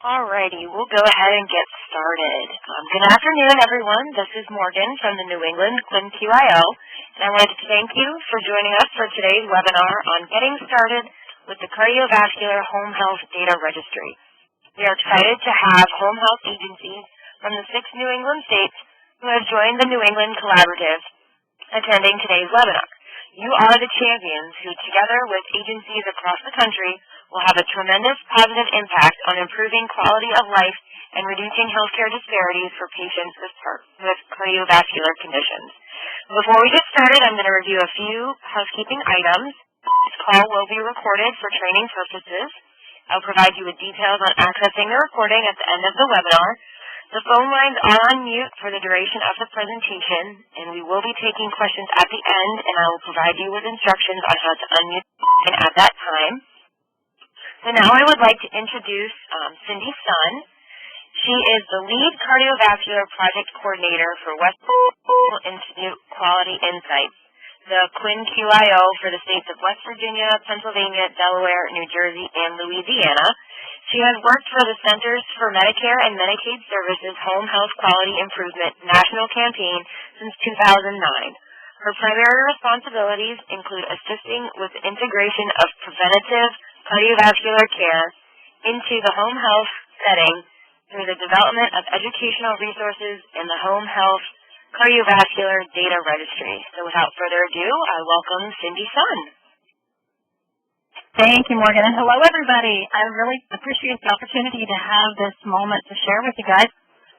Alrighty, we'll go ahead and get started. Good afternoon, everyone. This is Morgan from the New England QIN-QIO, and I wanted to thank you for joining us for today's webinar on getting started with the Cardiovascular Home Health Data Registry. We are excited to have home health agencies from the 6 New England states who have joined the New England Collaborative attending today's webinar. You are the champions who, together with agencies across the country, will have a tremendous positive impact on improving quality of life and reducing healthcare disparities for patients with cardiovascular conditions. Before we get started, I'm going to review a few housekeeping items. This call will be recorded for training purposes. I'll provide you with details on accessing the recording at the end of the webinar. The phone lines are on mute for the duration of the presentation, and we will be taking questions at the end, and I will provide you with instructions on how to unmute at that time. So now I would like to introduce Cindy Sun. She is the lead cardiovascular project coordinator for West Institute Quality Insights, the QIN-QIO for the states of West Virginia, Pennsylvania, Delaware, New Jersey, and Louisiana. She has worked for the Centers for Medicare and Medicaid Services Home Health Quality Improvement National Campaign since 2009. Her primary responsibilities include assisting with the integration of preventative cardiovascular care into the home health setting through the development of educational resources in the Home Health Cardiovascular Data Registry. So without further ado, I welcome Cindy Sun. Thank you, Morgan, and hello, everybody. I really appreciate the opportunity to have this moment to share with you guys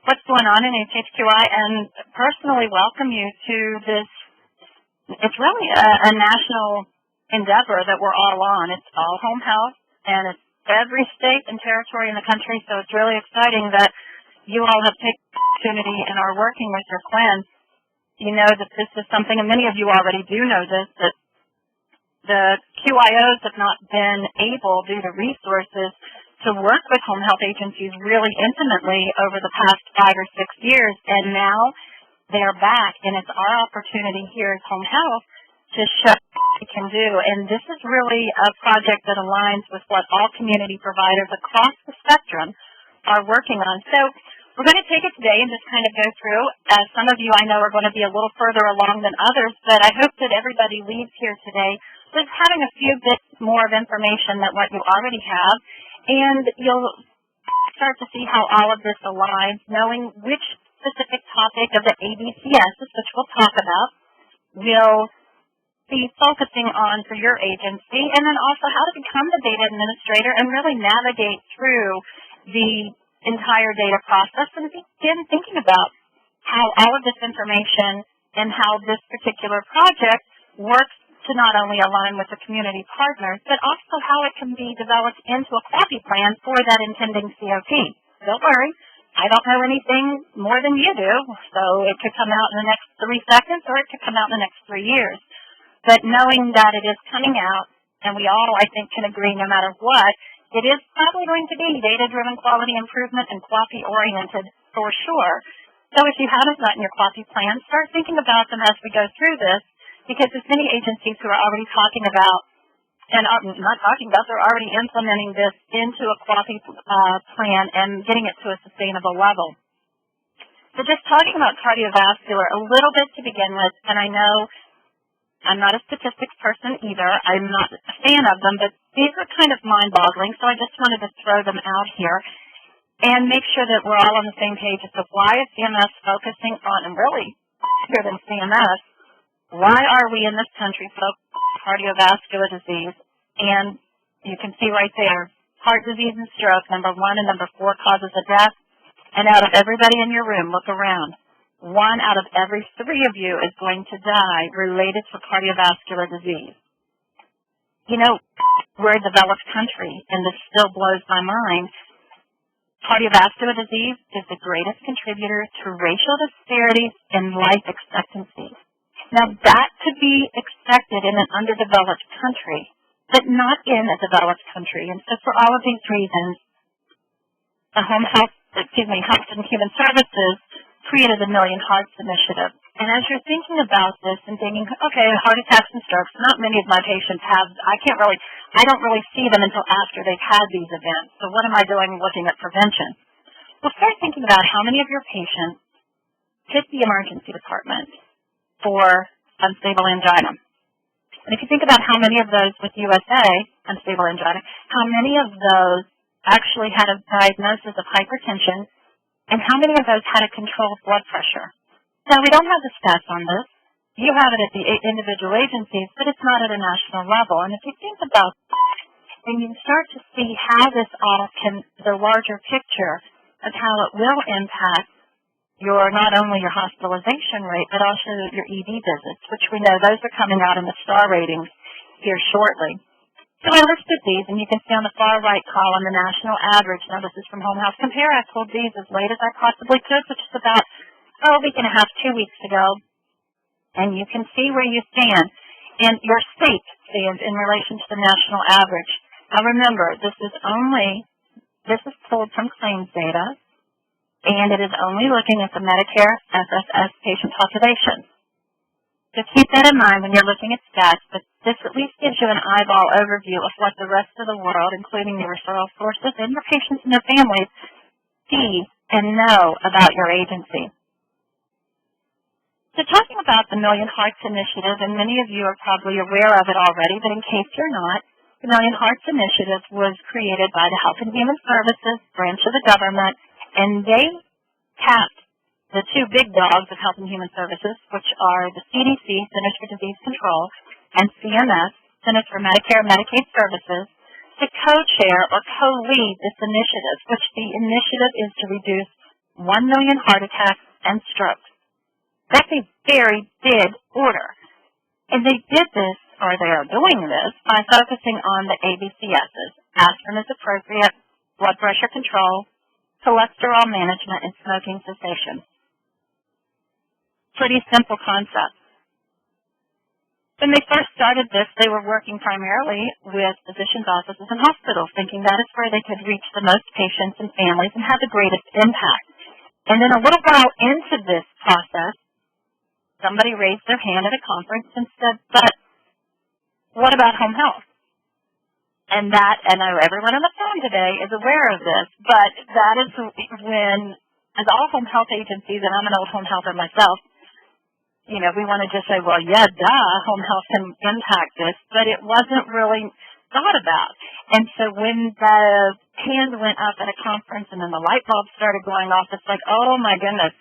what's going on in HHQI and personally welcome you to this. It's really a national endeavor that we're all on. It's all home health, and it's every state and territory in the country, so it's really exciting that you all have taken the opportunity and are working with your QIN. You know that this is something, and many of you already do know this, that the QIOs have not been able, due to resources, to work with home health agencies really intimately over the past 5 or 6 years, and now they're back, and it's our opportunity here as home health to show what we can do. And this is really a project that aligns with what all community providers across the spectrum are working on. So we're going to take it today and just kind of go through. Some of you I know are going to be a little further along than others, but I hope that everybody leaves here today with having a few bits more of information than what you already have, and you'll start to see how all of this aligns, knowing which specific topic of the ABCSs, which we'll talk about, will be focusing on for your agency, and then also how to become the data administrator and really navigate through the entire data process and begin thinking about how all of this information and how this particular project works to not only align with the community partners, but also how it can be developed into a QAPI plan for that intending COP. Don't worry, I don't know anything more than you do, so it could come out in the next 3 seconds or it could come out in the next 3 years. But knowing that it is coming out, and we all, I think, can agree no matter what, it is probably going to be data-driven quality improvement and QAPI-oriented for sure. So if you haven't gotten your QAPI plan, start thinking about them as we go through this, because there's many agencies who are already talking about, and not talking about, they're already implementing this into a QAPI plan and getting it to a sustainable level. So just talking about cardiovascular a little bit to begin with, and I know I'm not a statistics person either. I'm not a fan of them, but these are kind of mind-boggling, so I just wanted to throw them out here and make sure that we're all on the same page as to why is CMS focusing on, and really bigger than CMS, why are we in this country focused on cardiovascular disease? And you can see right there, heart disease and stroke, #1 and #4 causes of death. And out of everybody in your room, look around. 1 out of every 3 of you is going to die related to cardiovascular disease. You know, we're a developed country, and this still blows my mind. Cardiovascular disease is the greatest contributor to racial disparities in life expectancy. Now, that could be expected in an underdeveloped country, but not in a developed country. And so for all of these reasons, the Health and Human Services created the Million Hearts Initiative. And as you're thinking about this and thinking, okay, heart attacks and strokes, not many of my patients have, I don't really see them until after they've had these events. So what am I doing looking at prevention? Well, start thinking about how many of your patients hit the emergency department for unstable angina. And if you think about how many of those with USA, unstable angina, how many of those actually had a diagnosis of hypertension, and how many of those had a controlled blood pressure? Now, we don't have the stats on this. You have it at the individual agencies, but it's not at a national level. And if you think about that, then you start to see how this all the larger picture of how it will impact not only your hospitalization rate, but also your ED visits, which we know those are coming out in the star ratings here shortly. So I listed these, and you can see on the far right column the national average. Now, this is from Home Health Compare. I pulled these as late as I possibly could, which is about a week and a half, 2 weeks ago, and you can see where you stand. And your state stands in relation to the national average. Now remember, this is pulled from claims data, and it is only looking at the Medicare FSS patient population. So keep that in mind when you're looking at stats, but this at least gives you an eyeball overview of what the rest of the world, including your referral sources and your patients and their families, see and know about your agency. So talking about the Million Hearts Initiative, and many of you are probably aware of it already, but in case you're not, the Million Hearts Initiative was created by the Health and Human Services branch of the government, and they tapped the two big dogs of Health and Human Services, which are the CDC, Centers for Disease Control, and CMS, Centers for Medicare and Medicaid Services, to co-chair or co-lead this initiative, which the initiative is to reduce 1 million heart attacks and strokes. That's a very big order. And they did this, or they are doing this, by focusing on the ABCSs. Aspirin is appropriate, blood pressure control, cholesterol management, and smoking cessation. Pretty simple concept. When they first started this, they were working primarily with physicians' offices and hospitals, thinking that is where they could reach the most patients and families and have the greatest impact. And then a little while into this process, somebody raised their hand at a conference and said, but what about home health? And I know everyone on the phone today is aware of this, but that is when, as all home health agencies, and I'm an old home healther myself, we want to just say, well, yeah, duh, home health can impact this, but it wasn't really thought about. And so when the hand went up at a conference and then the light bulb started going off, it's like, oh my goodness.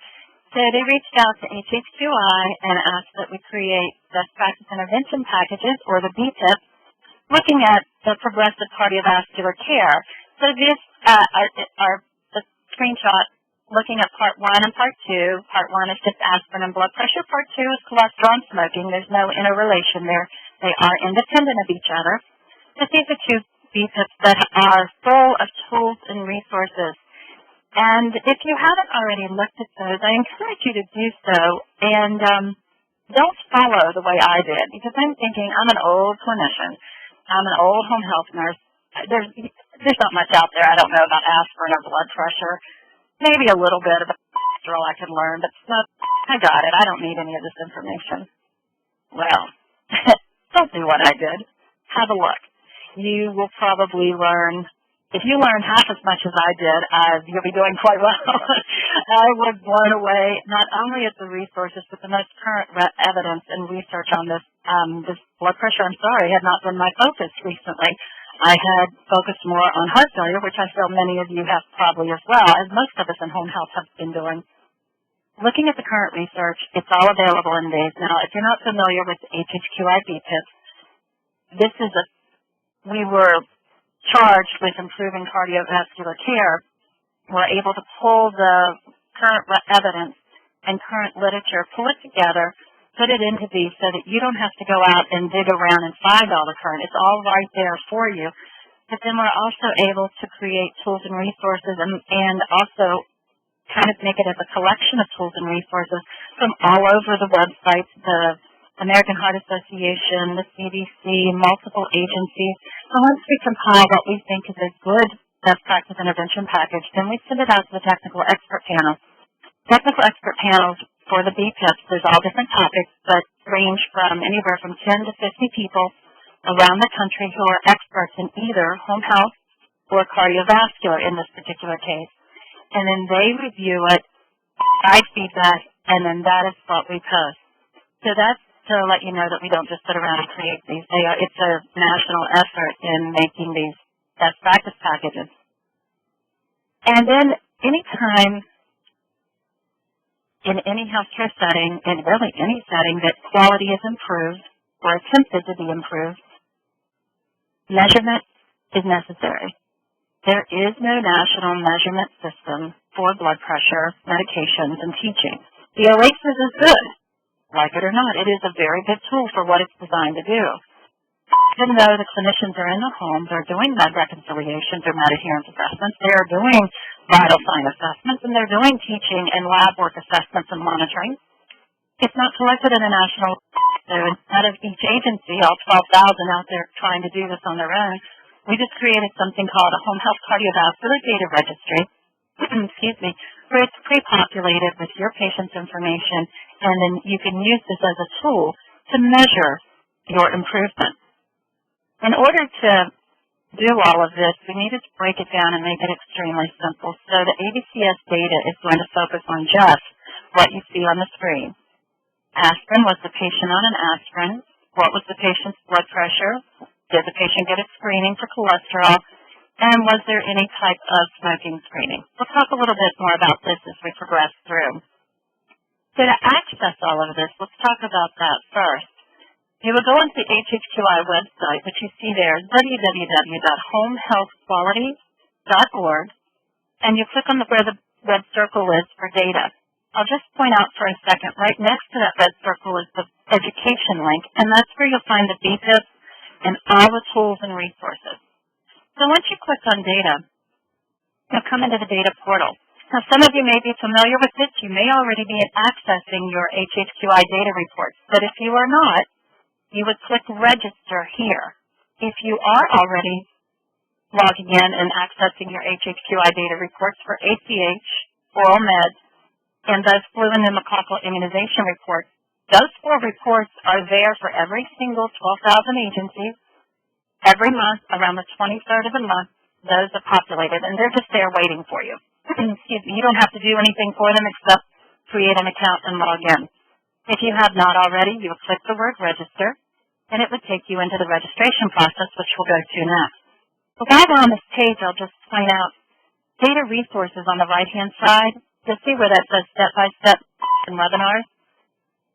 So they reached out to HHQI and asked that we create best practice intervention packages, or the BPIP, looking at the progressive cardiovascular care. So these are the screenshot looking at Part 1 and Part 2. Part 1 is just aspirin and blood pressure. Part 2 is cholesterol and smoking. There's no interrelation there. They are independent of each other. But these are two BPIPs that are full of tools and resources. And if you haven't already looked at those, I encourage you to do so, and don't follow the way I did, because I'm thinking I'm an old clinician. I'm an old home health nurse. There's not much out there I don't know about aspirin or blood pressure. Maybe a little bit about cholesterol I could learn, but I got it. I don't need any of this information. Well, don't do what I did. Have a look. You will probably learn. If you learn half as much as I did, you'll be doing quite well. I was blown away not only at the resources, but the most current evidence and research on this. This blood pressure, I'm sorry, had not been my focus recently. I had focused more on heart failure, which I feel many of you have probably as well, as most of us in home health have been doing. Looking at the current research, it's all available in these. Now, if you're not familiar with HHQI BPIP, we were charged with improving cardiovascular care. We're able to pull the current evidence and current literature, pull it together, put it into these so that you don't have to go out and dig around and find all the current. It's all right there for you. But then we're also able to create tools and resources and also kind of make it as a collection of tools and resources from all over the websites, the American Heart Association, the CDC, multiple agencies. So once we compile what we think is a good best practice intervention package, then we send it out to the technical expert panel. Technical expert panels for the BPIPs, there's all different topics, but range from anywhere from 10 to 50 people around the country who are experts in either home health or cardiovascular in this particular case. And then they review it, provide feedback, and then that is what we post. So that's to let you know that we don't just sit around and create these. It's a national effort in making these best practice packages. And then anytime in any healthcare setting, in really any setting, that quality is improved or attempted to be improved, measurement is necessary. There is no national measurement system for blood pressure, medications, and teaching. The OASIS is good. Like it or not, it is a very good tool for what it's designed to do. Even though the clinicians are in the home, they're doing med reconciliations or med adherence assessments, they are doing vital sign assessments, and they're doing teaching and lab work assessments and monitoring. It's not collected in a national, so instead of each agency, all 12,000 out there trying to do this on their own, we just created something called a home health cardiovascular data registry, excuse me, where it's pre-populated with your patient's information, and then you can use this as a tool to measure your improvement. In order to do all of this, we needed to break it down and make it extremely simple. So the ABCS data is going to focus on just what you see on the screen. Aspirin, was the patient on an aspirin? What was the patient's blood pressure? Did the patient get a screening for cholesterol? And was there any type of smoking screening? We'll talk a little bit more about this as we progress through. So to access all of this, let's talk about that first. You will go onto the HHQI website, which you see there, www.homehealthquality.org, and you click on where the red circle is for data. I'll just point out for a second, right next to that red circle is the education link, and that's where you'll find the BPIPs and all the tools and resources. So once you click on data, you'll come into the data portal. Now, some of you may be familiar with this. You may already be accessing your HHQI data reports, but if you are not, you would click register here. If you are already logging in and accessing your HHQI data reports for ACH, oral meds, and those flu and pneumococcal immunization reports, those 4 reports are there for every single 12,000 agencies. Every month, around the 23rd of the month, those are populated, and they're just there waiting for you. Excuse me, you don't have to do anything for them except create an account and log in. If you have not already, you will click the word register, and it would take you into the registration process, which we'll go to next. But while we're on this page, I'll just point out data resources on the right-hand side. You'll see where that says step-by-step and webinars.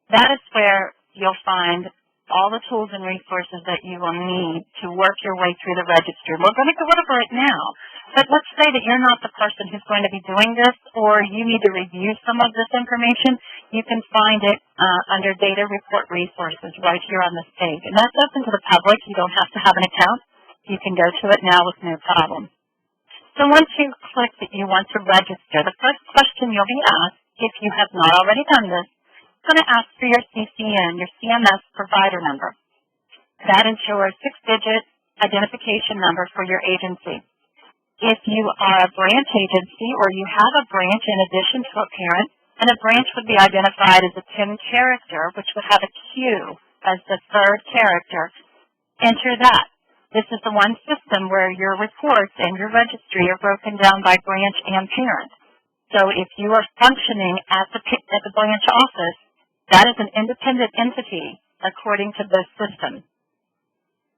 That is where you'll find all the tools and resources that you will need to work your way through the registry. We're going to go over it now, but let's say that you're not the person who's going to be doing this, or you need to review some of this information. You can find it under Data Report Resources right here on this page, and that's open to the public. You don't have to have an account. You can go to it now with no problem. So once you click that you want to register, the first question you'll be asked, if you have not already done this, it's going to ask for your CCN, your CMS provider number. That is your 6-digit identification number for your agency. If you are a branch agency or you have a branch in addition to a parent, and a branch would be identified as a 10-character, which would have a Q as the 3rd character, enter that. This is the one system where your reports and your registry are broken down by branch and parent. So if you are functioning at the branch office, that is an independent entity according to this system.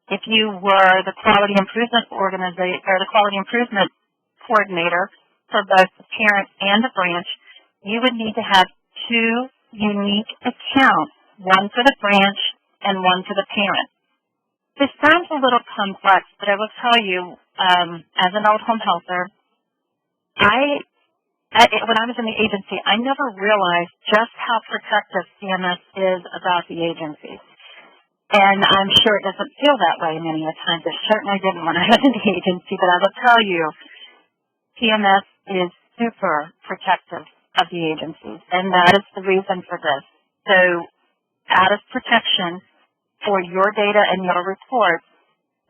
If you were the quality improvement organization or the quality improvement coordinator for both the parent and the branch, you would need to have 2 unique accounts, one for the branch and one for the parent. This sounds a little complex, but I will tell you, as an old home healther, when I was in the agency, I never realized just how protective CMS is about the agency. And I'm sure it doesn't feel that way many a times. It certainly didn't when I was in the agency, but I will tell you, CMS is super protective of the agencies, and that is the reason for this. So out of protection for your data and your reports,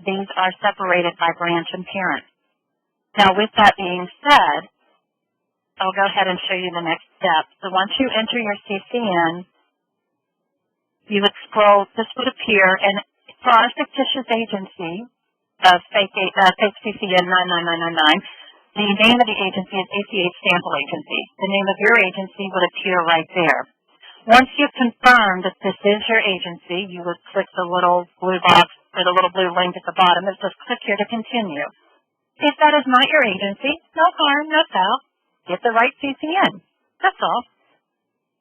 these are separated by branch and parent. Now, with that being said, I'll go ahead and show you the next step. So once you enter your CCN, you would scroll, this would appear, and for our fictitious agency of fake CCN 99999, the name of the agency is ACH Sample Agency. The name of your agency would appear right there. Once you've confirmed that this is your agency, you would click the little blue box or the little blue link at the bottom that says click here to continue. If that is not your agency, no harm, no foul. Get the right CCN. That's all.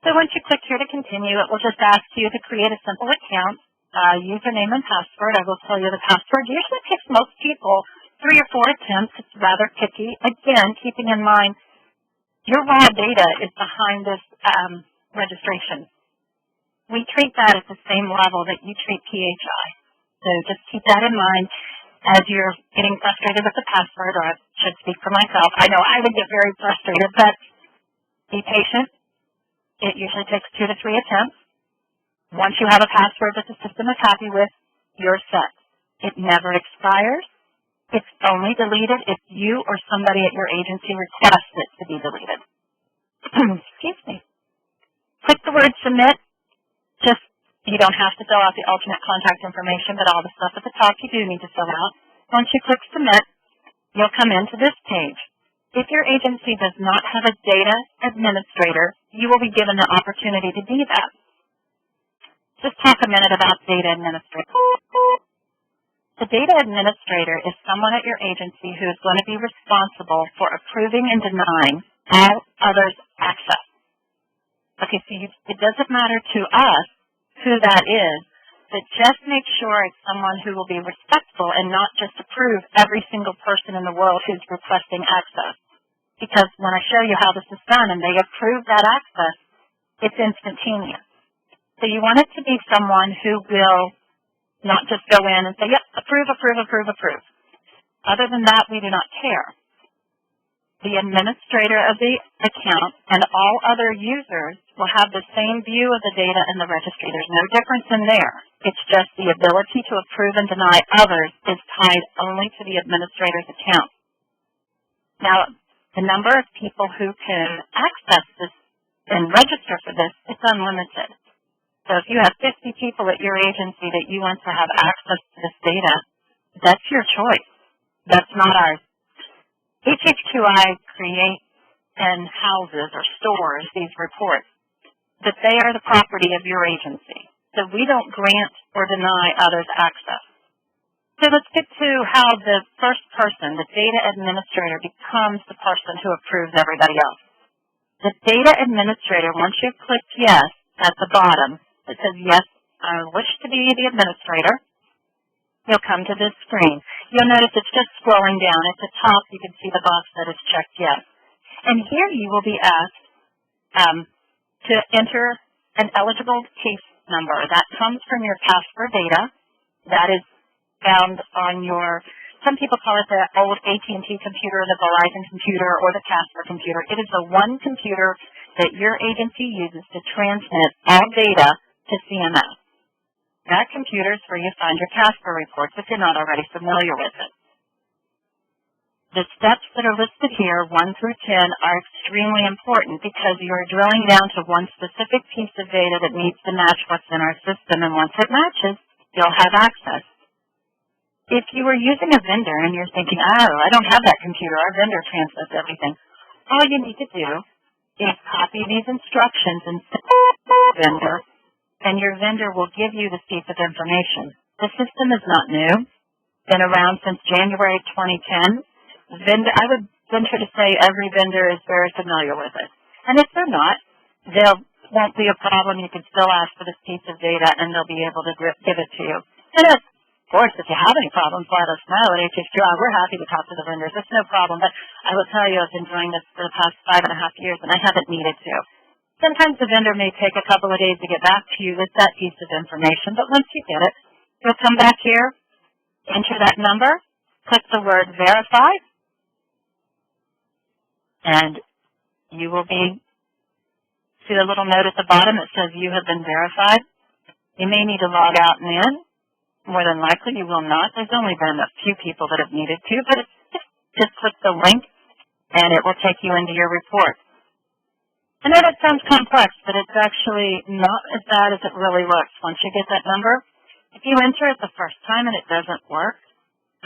So once you click here to continue, it will just ask you to create a simple account, username and password. I will tell you the password usually takes most people 3 or 4 attempts. It's rather picky. Again, keeping in mind your raw data is behind this registration. We treat that at the same level that you treat PHI. So just keep that in mind as you're getting frustrated with the password, or I should speak for myself. I know I would get very frustrated, but be patient. It usually takes 2 to 3 attempts. Once you have a password that the system is happy with, you're set. It never expires. It's only deleted if you or somebody at your agency requests it to be deleted. Excuse me. Click the word submit. You don't have to fill out the alternate contact information, but all the stuff at the top you do need to fill out. Once you click submit, you'll come into this page. If your agency does not have a data administrator, you will be given the opportunity to be that. Just talk a minute about data administrator. The data administrator is someone at your agency who is going to be responsible for approving and denying all others' access. Okay, so it doesn't matter to us who that is, but just make sure it's someone who will be respectful and not just approve every single person in the world who's requesting access. Because when I show you how this is done and they approve that access, it's instantaneous. So you want it to be someone who will not just go in and say, yep, approve, approve, approve, approve. Other than that, we do not care. The administrator of the account and all other users will have the same view of the data in the registry. There's no difference in there. It's just the ability to approve and deny others is tied only to the administrator's account. Now, the number of people who can access this and register for this is unlimited. So if you have 50 people at your agency that you want to have access to this data, that's your choice. That's not ours. HHQI creates and houses or stores these reports, but they are the property of your agency. So we don't grant or deny others access. So let's get to how the first person, the data administrator, becomes the person who approves everybody else. The data administrator, once you've clicked yes at the bottom, it says, yes, I wish to be the administrator. You'll come to this screen. You'll notice it's just scrolling down. At the top, you can see the box that is checked yes. And here you will be asked to enter an eligible case number. That comes from your password data. That is found on your, some people call it the old AT&T computer, the Verizon computer, or the Casper computer. It is the one computer that your agency uses to transmit all data to CMS. That computer is where you find your Casper reports if you're not already familiar with it. The steps that are listed here, 1 through 10, are extremely important because you're drilling down to one specific piece of data that needs to match what's in our system, and once it matches, you'll have access. If you were using a vendor and you're thinking, oh, I don't have that computer, our vendor transmits everything, all you need to do is copy these instructions and send it to the vendor, and your vendor will give you this piece of information. The system is not new. Been around since January 2010. I would venture to say every vendor is very familiar with it. And if they're not, there won't be a problem. You can still ask for this piece of data, and they'll be able to give it to you. And of course, if you have any problems, let us know at HHDR. We're happy to talk to the vendors. It's no problem. But I will tell you, I've been doing this for the past 5.5 years, and I haven't needed to. Sometimes the vendor may take a couple of days to get back to you with that piece of information, but once you get it, you'll come back here, enter that number, click the word verify, and you will see the little note at the bottom that says you have been verified. You may need to log out and in. More than likely you will not. There's only been a few people that have needed to, but just click the link and it will take you into your report. I know that sounds complex, but it's actually not as bad as it really looks. Once you get that number, if you enter it the first time and it doesn't work,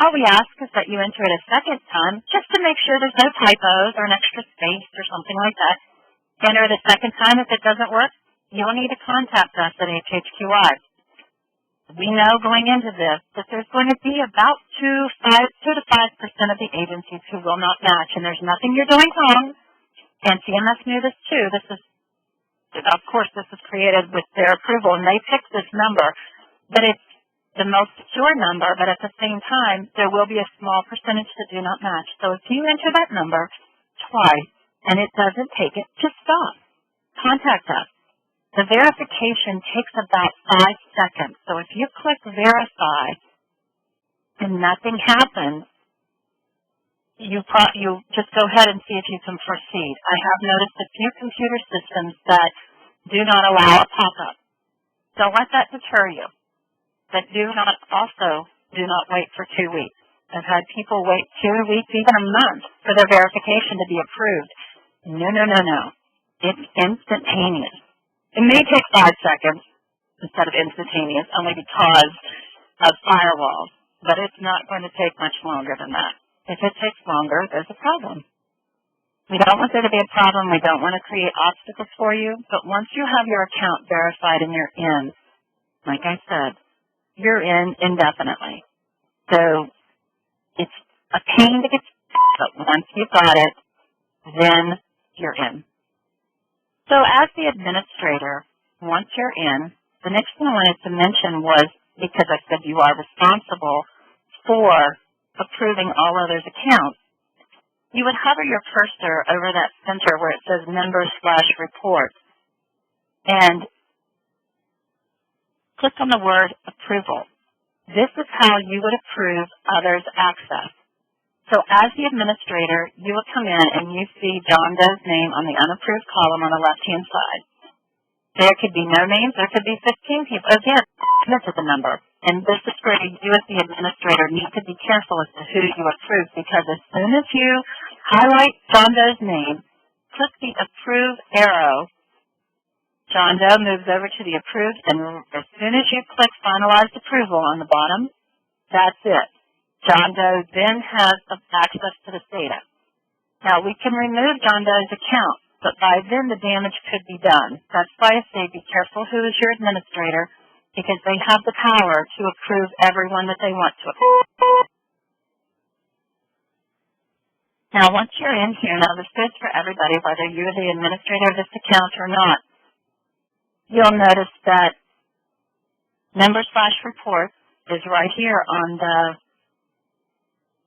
all we ask is that you enter it a second time just to make sure there's no typos or an extra space or something like that. Enter it a second time. If it doesn't work, you'll need to contact us at HHQI. We know going into this that there's going to be about 2 to 5% of the agencies who will not match, and there's nothing you're doing wrong. And CMS knew this too. Of course, this is created with their approval, and they picked this number. But it's the most secure number, but at the same time, there will be a small percentage that do not match. So if you enter that number twice and it doesn't take it, just stop. Contact us. The verification takes about 5 seconds. So if you click verify and nothing happens, you just go ahead and see if you can proceed. I have noticed a few computer systems that do not allow a pop-up. Don't let that deter you. But do not wait for 2 weeks. I've had people wait 2 weeks, even a month, for their verification to be approved. No. It's instantaneous. It may take 5 seconds instead of instantaneous, only because of firewalls, but it's not going to take much longer than that. If it takes longer, there's a problem. We don't want there to be a problem. We don't want to create obstacles for you, but once you have your account verified and you're in, like I said, you're in indefinitely. So it's a pain to get started, but once you've got it, then you're in. So as the administrator, once you're in, the next thing I wanted to mention was, because I said you are responsible for approving all others' accounts, you would hover your cursor over that center where it says Members/Report and click on the word Approval. This is how you would approve others' access. So as the administrator, you will come in and you see John Doe's name on the unapproved column on the left-hand side. There could be no names. There could be 15 people. Again, this is the number. And this is where you as the administrator need to be careful as to who you approve, because as soon as you highlight John Doe's name, click the Approve arrow, John Doe moves over to the Approved, and as soon as you click Finalized Approval on the bottom, that's it. John Doe then has access to the data. Now, we can remove John Doe's account, but by then the damage could be done. That's why I say be careful who is your administrator, because they have the power to approve everyone that they want to approve. Now, once you're in here, now this goes for everybody, whether you're the administrator of this account or not, you'll notice that Members/Report is right here on the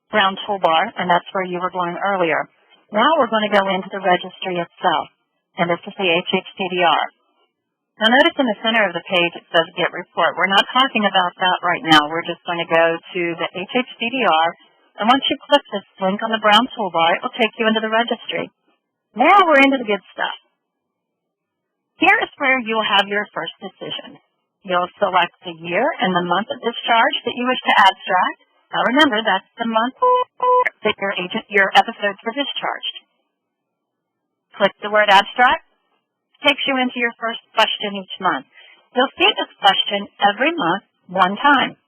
brown toolbar, and that's where you were going earlier. Now we're going to go into the registry itself, and this is the HHCDR. Now notice in the center of the page it says Get Report. We're not talking about that right now. We're just going to go to the HHCDR, and once you click this link on the brown toolbar, it will take you into the registry. Now we're into the good stuff. Here is where you will have your first decision. You'll select the year and the month of discharge that you wish to abstract. Now remember, that's the month that your episodes were discharged. Click the word abstract. Takes you into your first question each month. You'll see this question every month, one time.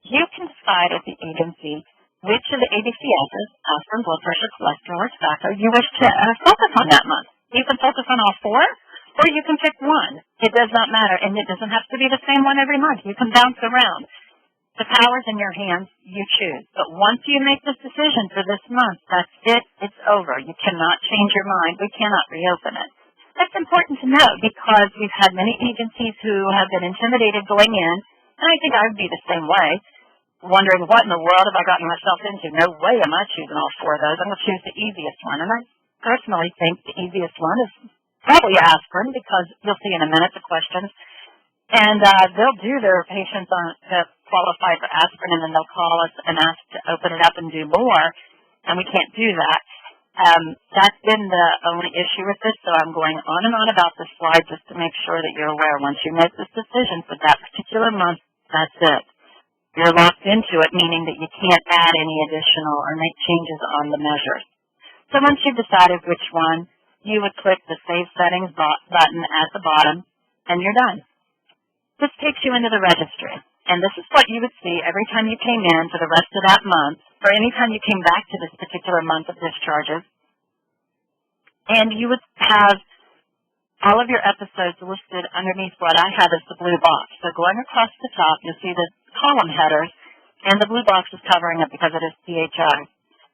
You can decide as the agency which of the ABCSs, aspirin, blood pressure, cholesterol, or tobacco, you wish to focus on that month. You can focus on all 4, or you can pick one. It does not matter, and it doesn't have to be the same one every month. You can bounce around. The power's in your hands, you choose. But once you make this decision for this month, that's it, it's over. You cannot change your mind. We cannot reopen it. That's important to know because we've had many agencies who have been intimidated going in, and I think I would be the same way, wondering what in the world have I gotten myself into? No way am I choosing all 4 of those. I'm going to choose the easiest one. And I personally think the easiest one is probably aspirin, because you'll see in a minute the questions. And they'll do their patients that qualify for aspirin, and then they'll call us and ask to open it up and do more, and we can't do that. That's been the only issue with this, so I'm going on and on about this slide just to make sure that you're aware. Once you make this decision for that particular month, that's it. You're locked into it, meaning that you can't add any additional or make changes on the measures. So once you've decided which one, you would click the Save Settings button at the bottom, and you're done. This takes you into the registry, and this is what you would see every time you came in for the rest of that month, or any time you came back to this particular month of discharges. And you would have all of your episodes listed underneath what I have as the blue box. So going across the top, you'll see the column headers, and the blue box is covering it because it is PHI.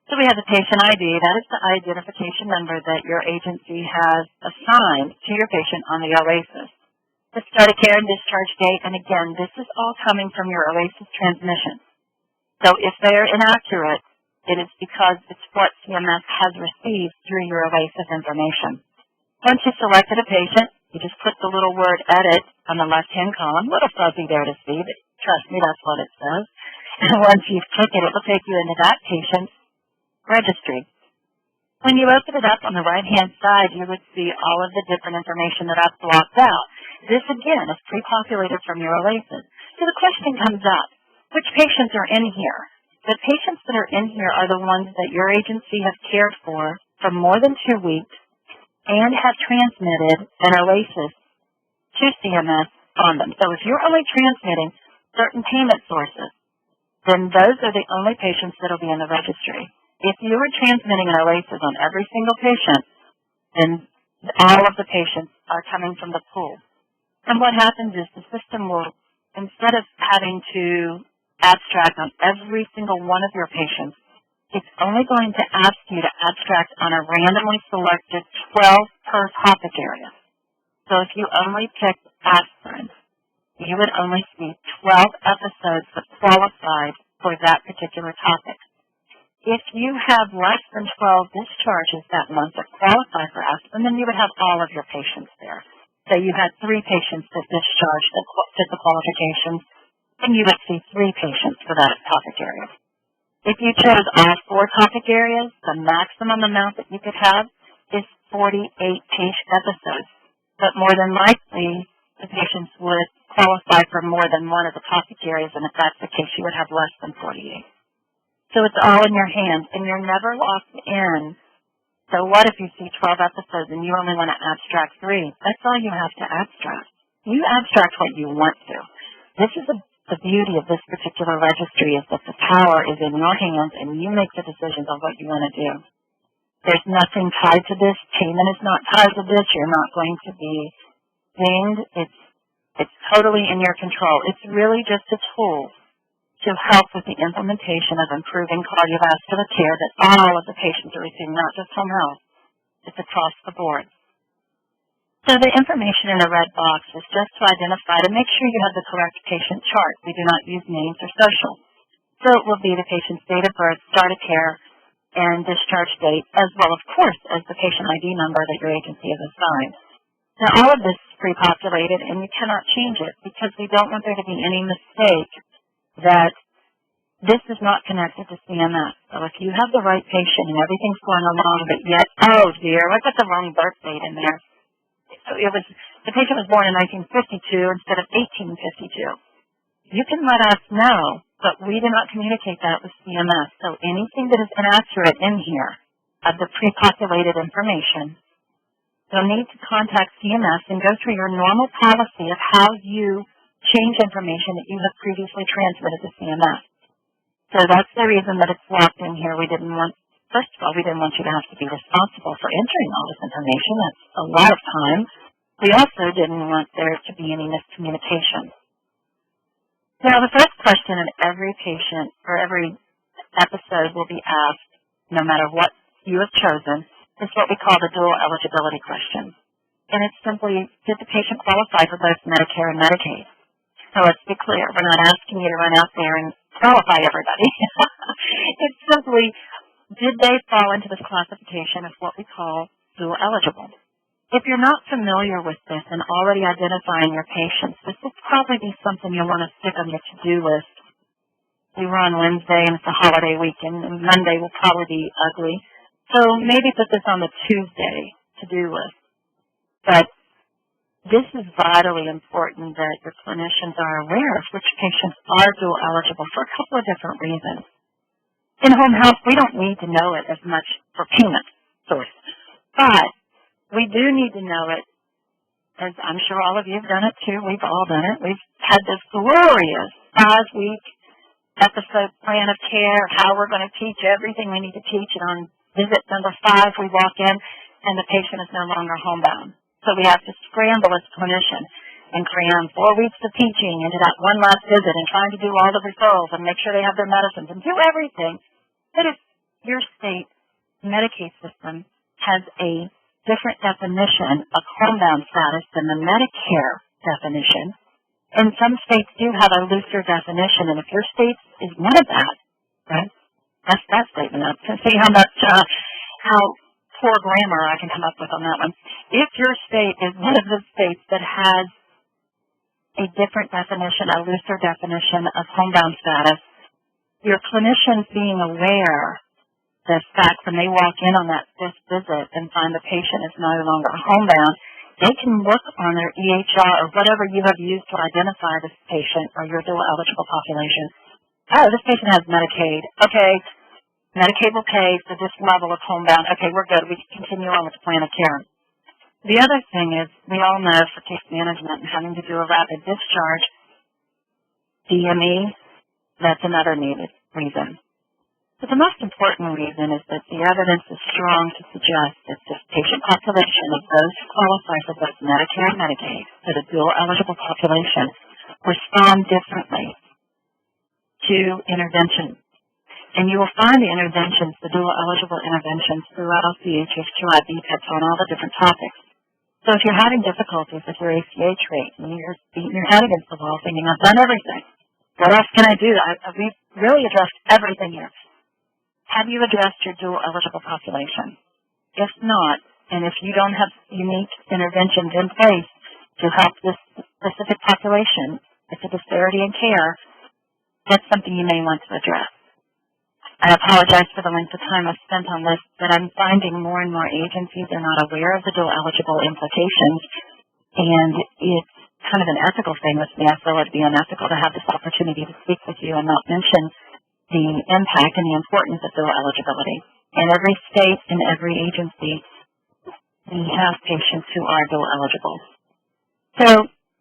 So we have the patient ID. That is the identification number that your agency has assigned to your patient on the OASIS. The start of care and discharge date, and again, this is all coming from your OASIS transmission. So if they're inaccurate, it is because it's what CMS has received through your OASIS information. Once you've selected a patient, you just click the little word Edit on the left-hand column, a little fuzzy there to see, but trust me, that's what it says. And once you've clicked it, it will take you into that patient's registry. When you open it up on the right-hand side, you would see all of the different information that I've blocked out. This, again, is pre-populated from your OASIS. So the question comes up, which patients are in here? The patients that are in here are the ones that your agency has cared for more than 2 weeks and have transmitted an OASIS to CMS on them. So if you're only transmitting certain payment sources, then those are the only patients that will be in the registry. If you are transmitting an OASIS on every single patient, then all of the patients are coming from the pool. And what happens is the system will, instead of having to abstract on every single one of your patients, it's only going to ask you to abstract on a randomly selected 12 per topic area. So if you only picked aspirin, you would only see 12 episodes that qualified for that particular topic. If you have less than 12 discharges that month that qualify for aspirin, then you would have all of your patients there. So you had 3 patients that discharged that fit the qualifications, and you would see 3 patients for that topic area. If you chose all 4 topic areas, the maximum amount that you could have is 48 episodes. But more than likely, the patients would qualify for more than one of the topic areas, and if that's the case, you would have less than 48. So it's all in your hands, and you're never locked in. So what if you see 12 episodes and you only want to abstract 3? That's all you have to abstract. You abstract what you want to. This is the beauty of this particular registry, is that the power is in your hands, and you make the decisions on what you want to do. There's nothing tied to this. Payment is not tied to this. You're not going to be dinged. It's totally in your control. It's really just a tool to help with the implementation of improving cardiovascular care that all of the patients are receiving, not just home health. It's across the board. So the information in the red box is just to identify to make sure you have the correct patient chart. We do not use names or social. So it will be the patient's date of birth, start of care, and discharge date, as well, of course, as the patient ID number that your agency has assigned. Now, all of this is pre-populated, and you cannot change it because we don't want there to be any mistake that this is not connected to CMS. So if you have the right patient and everything's going along, but yet, oh dear, I got the wrong birth date in there. The patient was born in 1952 instead of 1852. You can let us know, but we do not communicate that with CMS. So anything that is inaccurate in here of the pre-populated information, you'll need to contact CMS and go through your normal policy of how you change information that you have previously transmitted to CMS. So that's the reason that it's locked in here. First of all, we didn't want you to have to be responsible for entering all this information. That's a lot of time. We also didn't want there to be any miscommunication. Now, the first question in every patient or every episode will be asked, no matter what you have chosen, is what we call the dual eligibility question. And it's simply, did the patient qualify for both Medicare and Medicaid? So let's be clear, we're not asking you to run out there and qualify everybody. It's simply, did they fall into this classification of what we call dual eligible? If you're not familiar with this and already identifying your patients, this will probably be something you'll want to stick on your to-do list. We were on Wednesday and it's a holiday weekend, and Monday will probably be ugly. So maybe put this on the Tuesday to-do list. But this is vitally important that your clinicians are aware of which patients are dual eligible for a couple of different reasons. In home health, we don't need to know it as much for payment source, but we do need to know it, as I'm sure all of you have done it too. We've all done it. We've had this glorious 5-week episode plan of care, how we're going to teach everything we need to teach. And on visit number 5, we walk in and the patient is no longer homebound. So we have to scramble as a clinician and cram 4 weeks of teaching into that one last visit and trying to do all the referrals and make sure they have their medicines and do everything. But if your state Medicaid system has a different definition of homebound status than the Medicare definition, and some states do have a looser definition, and if your state is one of that, right, that's that statement. To see how much, how poor grammar I can come up with on that one. If your state is one of the states that has a different definition, a looser definition of homebound status, your clinicians being aware the fact when they walk in on that 5th visit and find the patient is no longer homebound, they can look on their EHR or whatever you have used to identify this patient or your dual eligible population. Oh, this patient has Medicaid. Okay, Medicaid will pay for this level of homebound. Okay, we're good. We can continue on with the plan of care. The other thing is we all know for case management and having to do a rapid discharge, DME, that's another needed reason. But the most important reason is that the evidence is strong to suggest that this patient population of those who qualify for both Medicare and Medicaid, for the dual eligible population, respond differently to intervention. And you will find the interventions, the dual eligible interventions, throughout the HHQI BPIPs on all the different topics. So if you're having difficulties with your ACH rate and you're beating your head against the wall thinking, I've done everything, what else can I do? We've really addressed everything here. Have you addressed your dual eligible population? If not, and if you don't have unique interventions in place to help this specific population with the disparity in care, that's something you may want to address. I apologize for the length of time I've spent on this, but I'm finding more and more agencies are not aware of the dual eligible implications, and it's kind of an ethical thing with me. I feel it'd be unethical to have this opportunity to speak with you and not mention the impact and the importance of dual eligibility. In every state and every agency, we have patients who are dual eligible. So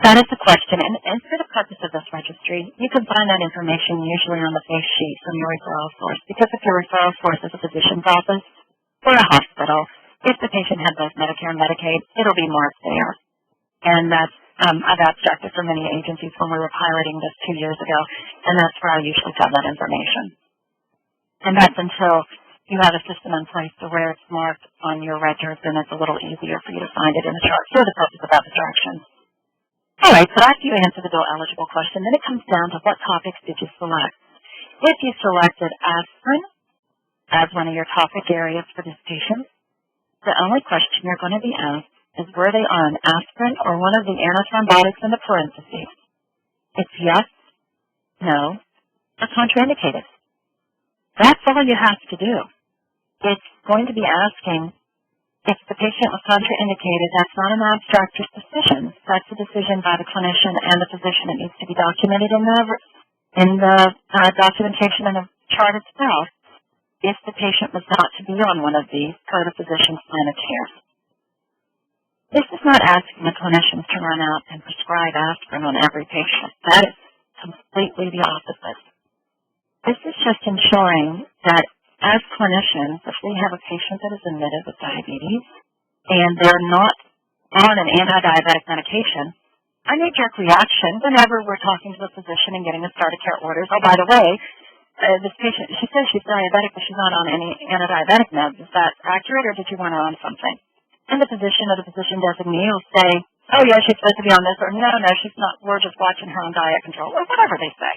that is the question. And for the purpose of this registry, you can find that information usually on the face sheet from your referral source. Because if your referral source is a physician's office or a hospital, if the patient had both Medicare and Medicaid, it'll be marked there. And that's I've abstracted for many agencies when we were piloting this 2 years ago, and that's where I usually have that information. And that's until you have a system in place to where it's marked on your records, and it's a little easier for you to find it in the chart for the purpose of abstraction. All right, so after you answer the dual eligible question, then it comes down to what topics did you select. If you selected aspirin as one of your topic areas for this patient, the only question you're going to be asked is were they on aspirin or one of the antithrombotics in the parentheses. It's yes, no, or contraindicated. That's all you have to do. It's going to be asking if the patient was contraindicated. That's not an abstract decision. That's a decision by the clinician and the physician. It needs to be documented in the documentation in the chart itself if the patient was not to be on one of these per the physician's plan of care. This is not asking the clinicians to run out and prescribe aspirin on every patient. That is completely the opposite. This is just ensuring that as clinicians, if we have a patient that is admitted with diabetes and they're not on an anti-diabetic medication, a knee-jerk reaction whenever we're talking to the physician and getting the start of care orders, oh, by the way, this patient, she says she's diabetic, but she's not on any anti-diabetic meds. Is that accurate, or did you want her on something? And the physician or the physician designee will say, oh, yeah, she's supposed to be on this, or no, she's not. We're just watching her on diet control, or whatever they say.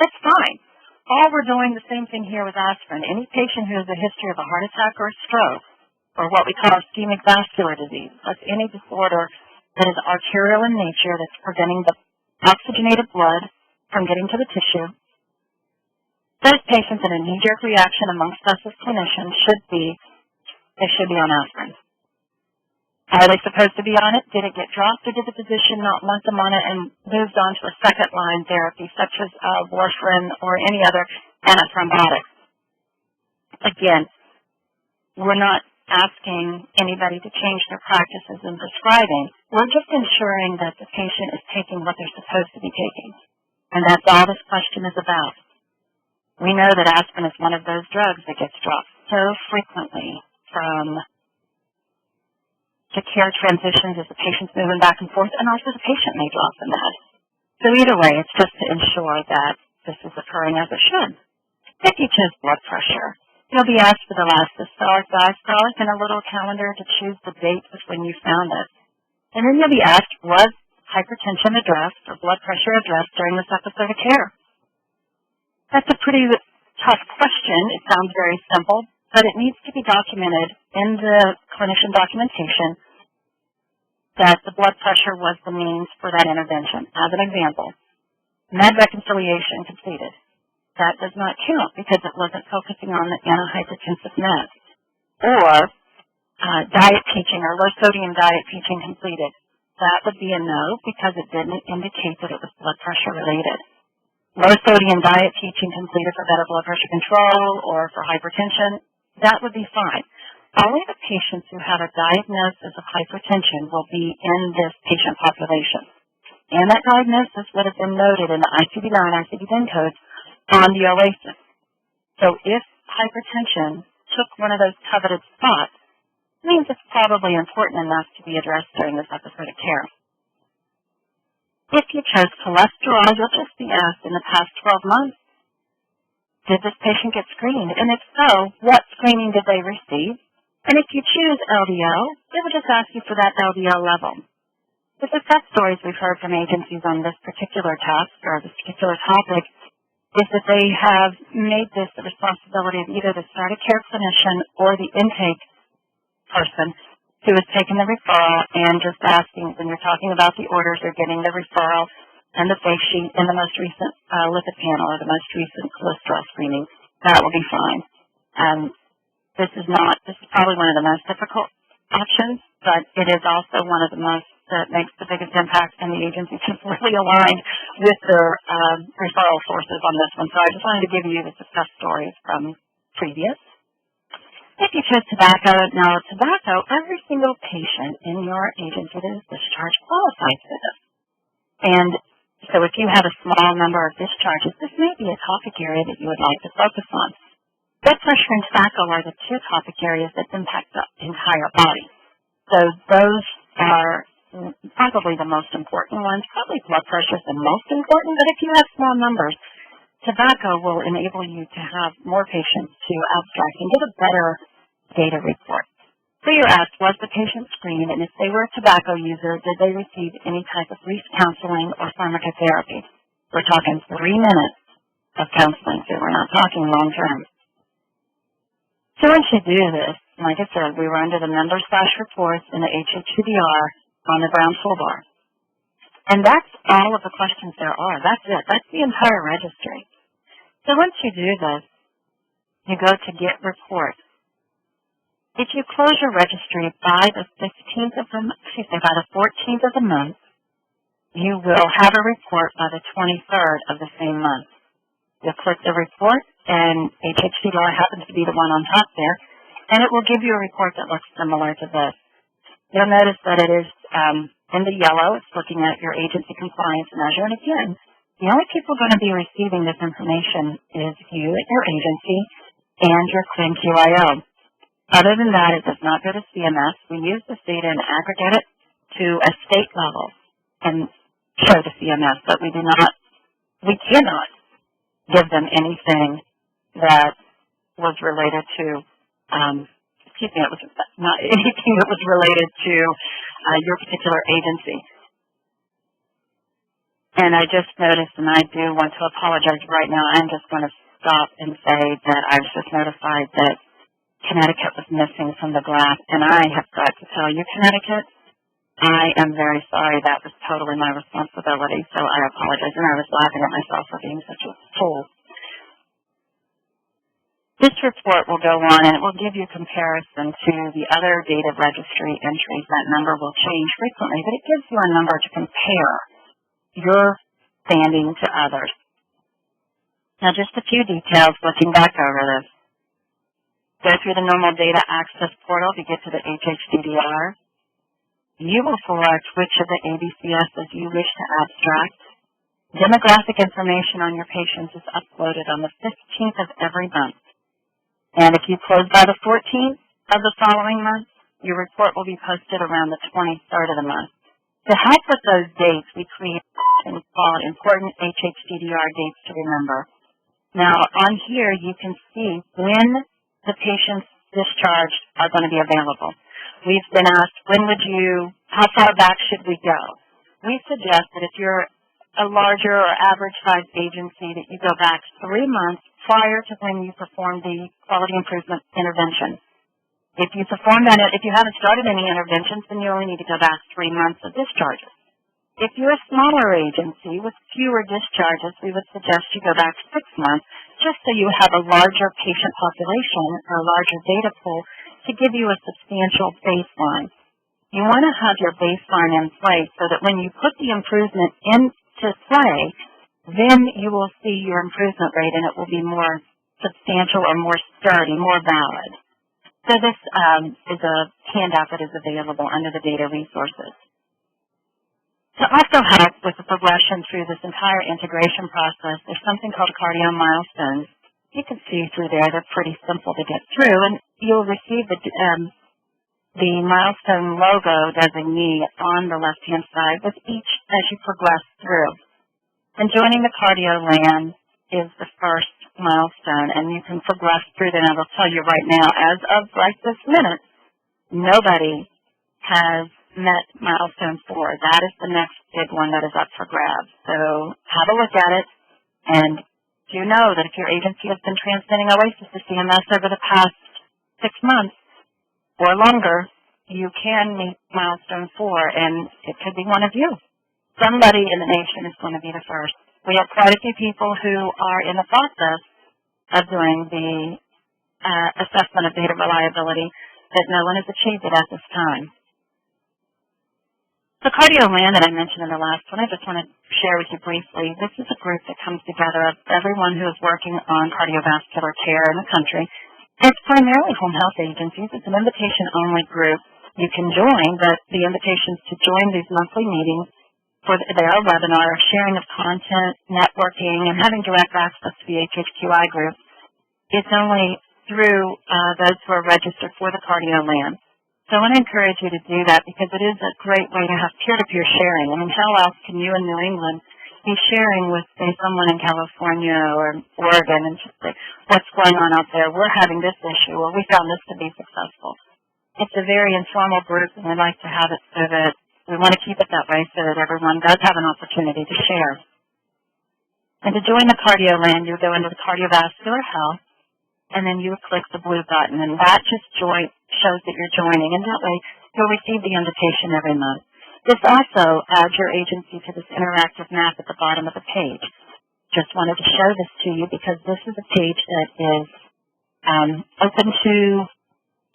That's fine. All we're doing the same thing here with aspirin. Any patient who has a history of a heart attack or a stroke, or what we call ischemic vascular disease, that's any disorder that is arterial in nature that's preventing the oxygenated blood from getting to the tissue, those patients in a knee-jerk reaction amongst us as clinicians should be on aspirin. Are they supposed to be on it? Did it get dropped, or did the physician not want them on it and moved on to a second-line therapy, such as warfarin or any other antithrombotic? Again, we're not asking anybody to change their practices in prescribing. We're just ensuring that the patient is taking what they're supposed to be taking. And that's all this question is about. We know that aspirin is one of those drugs that gets dropped so frequently from the care transitions as the patient's moving back and forth, and also the patient may drop the med. So either way, it's just to ensure that this is occurring as it should. If you choose blood pressure, you'll be asked for the last systolic, diastolic, and a little calendar to choose the date of when you found it. And then you'll be asked, was hypertension addressed or blood pressure addressed during this episode of care? That's a pretty tough question. It sounds very simple, but it needs to be documented in the clinician documentation that the blood pressure was the means for that intervention. As an example, med reconciliation completed. That does not count because it wasn't focusing on the antihypertensive med. Or diet teaching or low sodium diet teaching completed. That would be a no because it didn't indicate that it was blood pressure related. Low sodium diet teaching completed for better blood pressure control or for hypertension, that would be fine. Only the patients who have a diagnosis of hypertension will be in this patient population. And that diagnosis would have been noted in the ICD-9 and ICD-10 codes on the OASIS. So if hypertension took one of those coveted spots, it means it's probably important enough to be addressed during this episode of care. If you chose cholesterol, you'll just be asked in the past 12 months, did this patient get screened? And if so, what screening did they receive? And if you choose LDL, they will just ask you for that LDL level. The success stories we've heard from agencies on this particular task or this particular topic is that they have made this the responsibility of either the start of care clinician or the intake person who has taken the referral and just asking, when you're talking about the orders, they're getting the referral and the face sheet and the most recent lipid panel or the most recent cholesterol screening. That will be fine. This is probably one of the most difficult options, but it is also one of the most that makes the biggest impact, and the agencies have really aligned with their referral sources on this one. So I just wanted to give you the success stories from previous. If you choose tobacco, now tobacco, every single patient in your agency that is discharged qualifies for this. And so if you have a small number of discharges, this may be a topic area that you would like to focus on. Blood pressure and tobacco are the two topic areas that impact the entire body. So those are probably the most important ones. Probably blood pressure is the most important, but if you have small numbers, tobacco will enable you to have more patients to abstract and get a better data report. So you're asked, was the patient screened, and if they were a tobacco user, did they receive any type of brief counseling or pharmacotherapy? We're talking 3 minutes of counseling, so we're not talking long-term. So once you do this, like I said, we were under the member/reports in the HHCDR on the brown toolbar. And that's all of the questions there are. That's it. That's the entire registry. So once you do this, you go to Get Report. If you close your registry by the 14th of the month, you will have a report by the 23rd of the same month. You'll click the report, and HHCDR happens to be the one on top there, and it will give you a report that looks similar to this. You'll notice that it is in the yellow. It's looking at your agency compliance measure. And again, the only people going to be receiving this information is you at your agency and your QIN-QIO. Other than that, it does not go to CMS. We use this data and aggregate it to a state level and show to CMS, but we cannot give them anything that was related to it was not anything that was related to your particular agency. And I just noticed, and I do want to apologize right now, I'm just going to stop and say that I was just notified that Connecticut was missing from the graph, and I have got to tell you, Connecticut, I am very sorry. That was totally my responsibility, so I apologize, and I was laughing at myself for being such a fool. This report will go on, and it will give you comparison to the other data registry entries. That number will change frequently, but it gives you a number to compare your standing to others. Now, just a few details looking back over this. Go through the normal data access portal to get to the HHCDR. You will select which of the ABCSs you wish to abstract. Demographic information on your patients is uploaded on the 15th of every month. And if you close by the 14th of the following month, your report will be posted around the 23rd of the month. To help with those dates, we create and call important HHDR dates to remember. Now, on here, you can see when the patients discharged are going to be available. We've been asked, how far back should we go? We suggest that if you're a larger or average size agency, that you go back 3 months prior to when you perform the quality improvement intervention. If you haven't started any interventions, then you only need to go back 3 months of discharges. If you're a smaller agency with fewer discharges, we would suggest you go back 6 months, just so you have a larger patient population or a larger data pool to give you a substantial baseline. You want to have your baseline in place so that when you put the improvement into play, then you will see your improvement rate and it will be more substantial or more sturdy, more valid. So this is a handout that is available under the data resources. To also help with the progression through this entire integration process, there's something called Cardio Milestones. You can see through there, they're pretty simple to get through, and you'll receive the milestone logo designee on the left-hand side with each as you progress through. And joining the Cardioland is the first milestone, and you can progress through them. I will tell you right now, as of right this minute, nobody has met milestone 4. That is the next big one that is up for grabs. So have a look at it, and do know that if your agency has been transmitting OASIS to CMS over the past 6 months or longer, you can meet milestone 4, and it could be one of you. Somebody in the nation is going to be the first. We have quite a few people who are in the process of doing the assessment of data reliability, but no one has achieved it at this time. The Cardioland that I mentioned in the last one, I just want to share with you briefly. This is a group that comes together of everyone who is working on cardiovascular care in the country. It's primarily home health agencies. It's an invitation-only group. You can join, but the invitations to join these monthly meetings for their webinar, sharing of content, networking, and having direct access to the HHQI group, it's only through those who are registered for the Cardioland. So I want to encourage you to do that because it is a great way to have peer-to-peer sharing. I mean, how else can you in New England be sharing with, say, someone in California or Oregon and just say, what's going on out there? We're having this issue, or we found this to be successful. It's a very informal group, and we like to have it so that we want to keep it that way so that everyone does have an opportunity to share. And to join the Cardioland, you go into the Cardiovascular Health, and then you click the blue button, and that just shows that you're joining, and that way you'll receive the invitation every month. This also adds your agency to this interactive map at the bottom of the page. Just wanted to show this to you because this is a page that is open to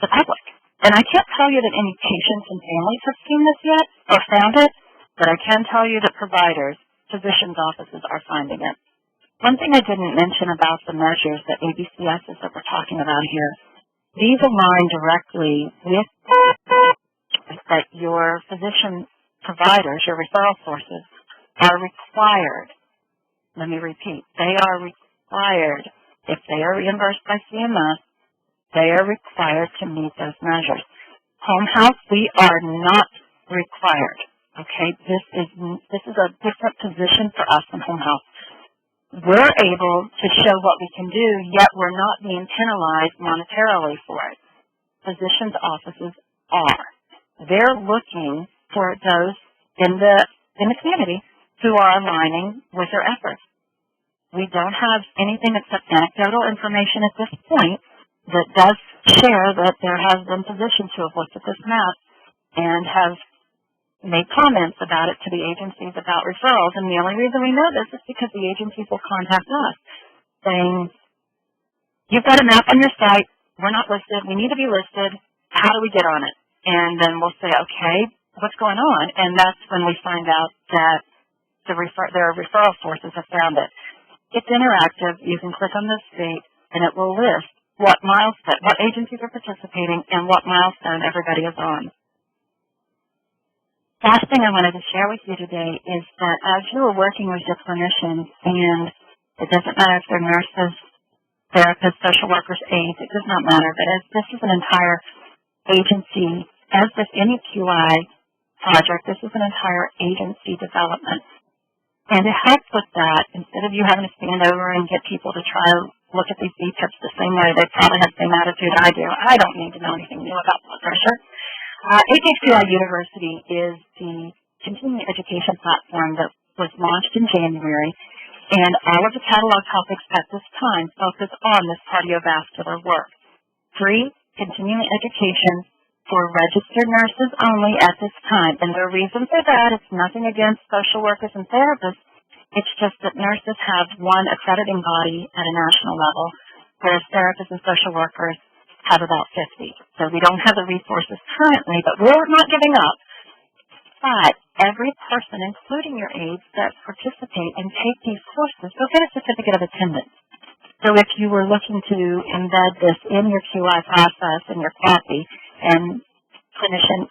the public. And I can't tell you that any patients and families have seen this yet or found it, but I can tell you that providers, physicians' offices are finding it. One thing I didn't mention about the measures, the ABCSs that we're talking about here, these align directly with that your physician providers, your referral sources, are required. Let me repeat. They are required, if they are reimbursed by CMS, they are required to meet those measures. Home health, we are not required. Okay, this is a different position for us in home health. We're able to show what we can do, yet we're not being penalized monetarily for it. Physicians' offices are. They're looking for those in the community who are aligning with their efforts. We don't have anything except anecdotal information at this point that does share that there have been physicians who have looked at this map and have made comments about it to the agencies about referrals, and the only reason we know this is because the agencies will contact us saying, you've got a map on your site, we're not listed, we need to be listed, how do we get on it? And then we'll say, okay, what's going on? And that's when we find out that their referral sources have found it. It's interactive. You can click on this state, and it will list what milestone, what agencies are participating, and what milestone everybody is on. Last thing I wanted to share with you today is that as you are working with your clinicians, and it doesn't matter if they're nurses, therapists, social workers, aides, it does not matter, but as this is an entire agency, as with any QI project, this is an entire agency development. And to help with that, instead of you having to stand over and get people to try to look at these B-tips the same way, they probably have the same attitude I do. I don't need to know anything new about blood pressure. HHCDR University is the continuing education platform that was launched in January, and all of the catalog topics at this time focus on this cardiovascular work. Free continuing education for registered nurses only at this time, and the reason for that, it's nothing against social workers and therapists, it's just that nurses have one accrediting body at a national level, whereas therapists and social workers have about 50. So we don't have the resources currently, but we're not giving up. But every person, including your aides, that participate and take these courses, will get a certificate of attendance. So if you were looking to embed this in your QI process and your QAPI, and clinician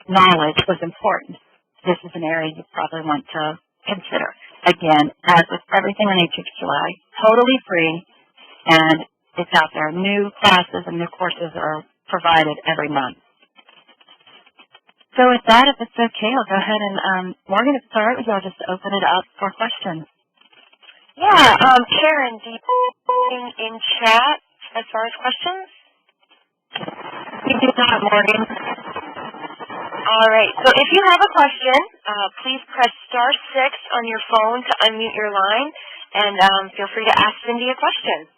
knowledge was important, this is an area you probably want to consider. Again, as with everything on HHQI, totally free, and it's out there. New classes and new courses are provided every month. So with that, if it's okay, I'll go ahead and, Morgan, if it's all right with you, I'll just open it up for questions. Yeah, Karen, do you have anything in chat as far as questions? We do not, Morgan. All right, so if you have a question, please press *6 on your phone to unmute your line, and feel free to ask Cindy a question.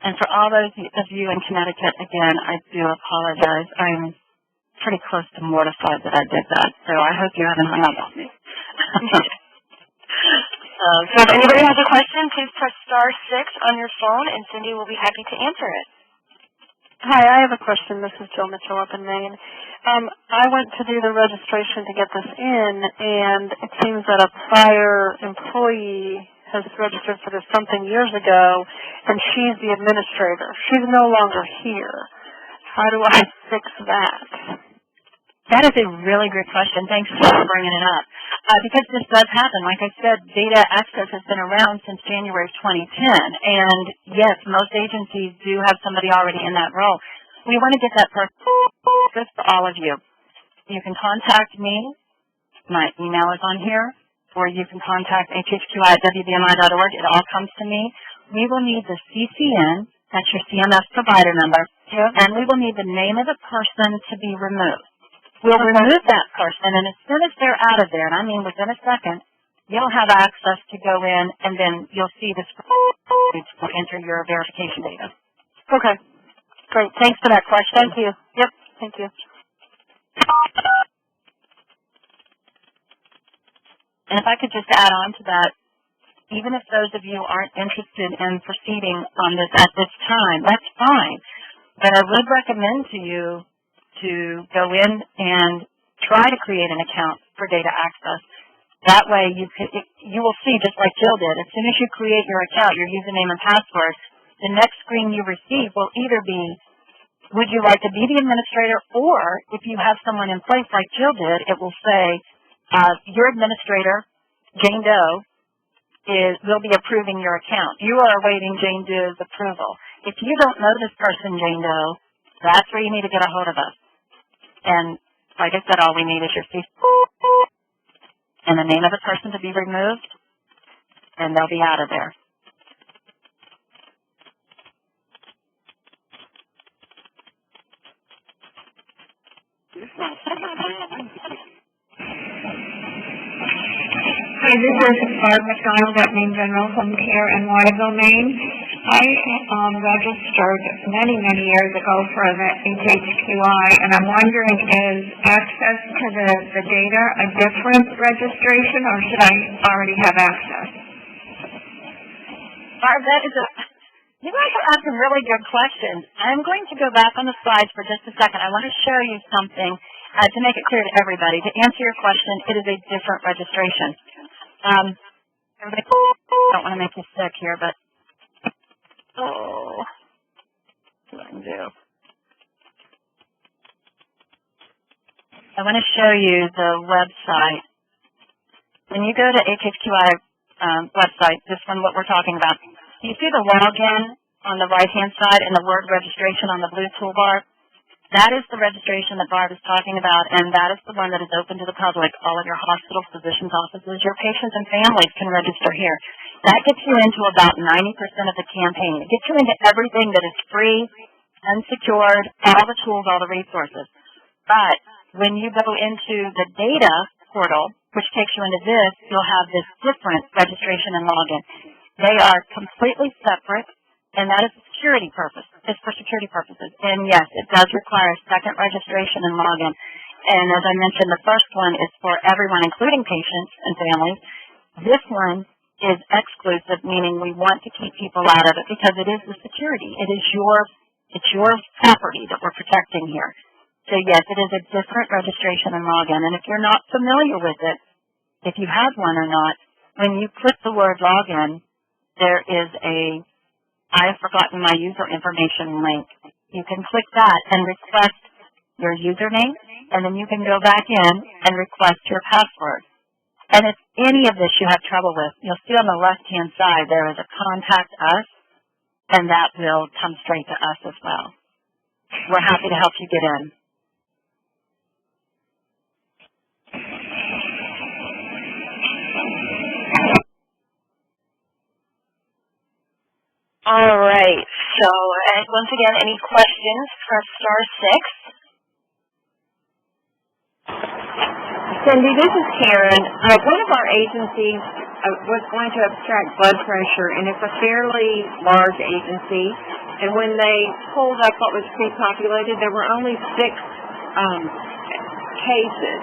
And for all those of you in Connecticut, again, I do apologize. I'm pretty close to mortified that I did that, so I hope you haven't hung up on me. So if anybody has a question, please press *6 on your phone, and Cindy will be happy to answer it. Hi, I have a question. This is Jill Mitchell up in Maine. I went to do the registration to get this in, and it seems that a prior employee has registered for this something years ago, and she's the administrator. She's no longer here. How do I fix that? That is a really great question. Thanks for bringing it up. Because this does happen. Like I said, data access has been around since January of 2010. And yes, most agencies do have somebody already in that role. We want to get that person for all of you. You can contact me. My email is on here. Or you can contact hhqi@wbmi.org. It all comes to me. We will need the CCN, that's your CMS provider number, and we will need the name of the person to be removed. We'll remove that person, and as soon as they're out of there, and I mean within a second, you'll have access to go in, and then you'll see this will enter your verification data. Okay. Great. Thanks for that question. Thank you. Yep. Thank you. And if I could just add on to that, even if those of you aren't interested in proceeding on this at this time, that's fine. But I would recommend to you to go in and try to create an account for data access. That way you will see, just like Jill did, as soon as you create your account, your username and password, the next screen you receive will either be, would you like to be the administrator, or if you have someone in place like Jill did, it will say, your administrator, Jane Doe, will be approving your account. You are awaiting Jane Doe's approval. If you don't know this person, Jane Doe, that's where you need to get a hold of us. And like I said, all we need is your CC and the name of the person to be removed, and they'll be out of there. Hi, this is Barb McDonald at Maine General Home Care in Waterville, Maine. I registered many years ago for the HHQI, and I'm wondering, is access to the data a different registration, or should I already have access? Barb, you guys are asking really good questions. I'm going to go back on the slides for just a second. I want to show you something to make it clear to everybody. To answer your question, it is a different registration. Everybody, don't want to make you sick here, but see what I can do. I want to show you the website. When you go to HHQI website, this one, what we're talking about, you see the login on the right-hand side and the word registration on the blue toolbar? That is the registration that Barb is talking about, and that is the one that is open to the public. All of your hospitals, physicians' offices, your patients and families can register here. That gets you into about 90% of the campaign. It gets you into everything that is free, unsecured, all the tools, all the resources. But when you go into the data portal, which takes you into this, you'll have this different registration and login. They are completely separate, and that is a security purpose. It's for security purposes. And yes, it does require a second registration and login. And as I mentioned, the first one is for everyone, including patients and families. This one is exclusive, meaning we want to keep people out of it because it is the security. It's your property that we're protecting here. So yes, it is a different registration and login. And if you're not familiar with it, if you have one or not, when you click the word login, there is a I have forgotten my user information link. You can click that and request your username, and then you can go back in and request your password. And if any of this you have trouble with, you'll see on the left-hand side there is a contact us, and that will come straight to us as well. We're happy to help you get in. All right. So, once again, any questions, press *6. Cindy, this is Karen. One of our agencies was going to abstract blood pressure, and it's a fairly large agency. And when they pulled up what was pre-populated, there were only 6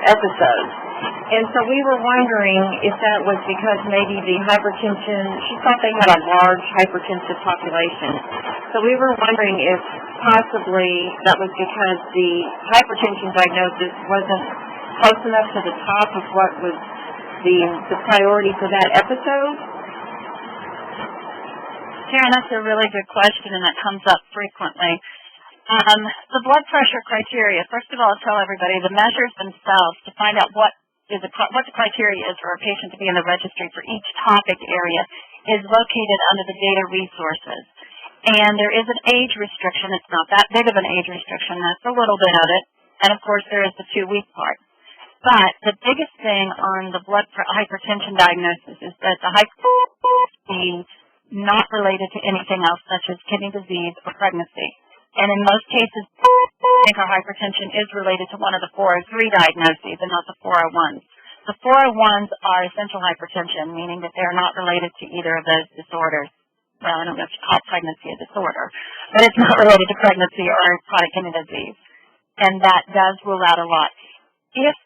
episodes. And so we were wondering if that was because maybe the hypertension, she thought they had a large hypertensive population. So we were wondering if possibly that was because the hypertension diagnosis wasn't close enough to the top of what was the priority for that episode. Karen, that's a really good question, and that comes up frequently. The blood pressure criteria, first of all, I'll tell everybody the measures themselves to find out what the criteria is for a patient to be in the registry for each topic area is located under the data resources. And there is an age restriction. It's not that big of an age restriction. That's a little bit of it. And, of course, there is the 2-week part. But the biggest thing on the hypertension diagnosis is that the hypertension is not related to anything else, such as kidney disease or pregnancy. And in most cases, I think our hypertension is related to one of the 403 diagnoses and not the 401s. The 401s are essential hypertension, meaning that they're not related to either of those disorders. Well, I don't know if you call pregnancy a disorder, but it's not related to pregnancy or chronic kidney disease. And that does rule out a lot. If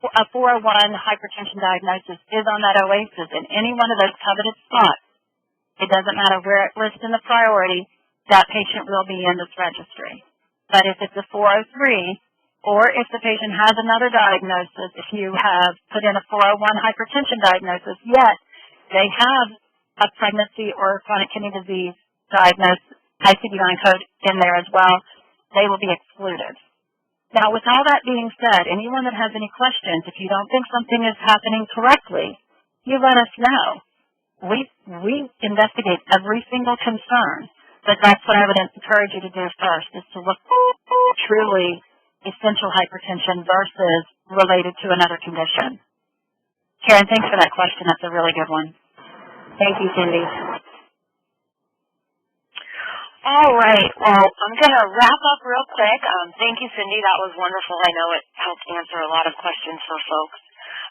a 401 hypertension diagnosis is on that OASIS in any one of those coveted spots, it doesn't matter where it lists in the priority, that patient will be in this registry. But if it's a 403, or if the patient has another diagnosis, if you have put in a 401 hypertension diagnosis, yet they have a pregnancy or chronic kidney disease diagnosis, ICD-9 code in there as well, they will be excluded. Now, with all that being said, anyone that has any questions, if you don't think something is happening correctly, you let us know. We investigate every single concern. But that's what I would encourage you to do first, is to look truly essential hypertension versus related to another condition. Karen, thanks for that question. That's a really good one. Thank you, Cindy. All right. Well, I'm going to wrap up real quick. Thank you, Cindy. That was wonderful. I know it helped answer a lot of questions for folks.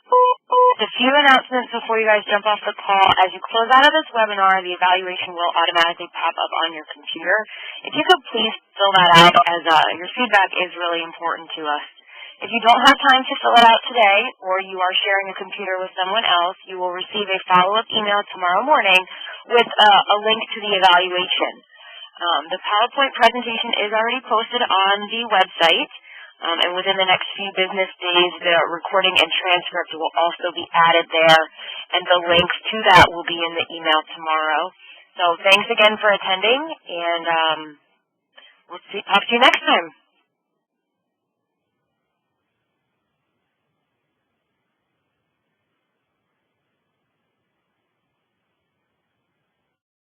A few announcements before you guys jump off the call. As you close out of this webinar, the evaluation will automatically pop up on your computer. If you could please fill that out, as your feedback is really important to us. If you don't have time to fill it out today, or you are sharing a computer with someone else, you will receive a follow-up email tomorrow morning with a link to the evaluation. The PowerPoint presentation is already posted on the website. And within the next few business days, the recording and transcript will also be added there, and the links to that will be in the email tomorrow. So thanks again for attending, and we'll talk to you next time.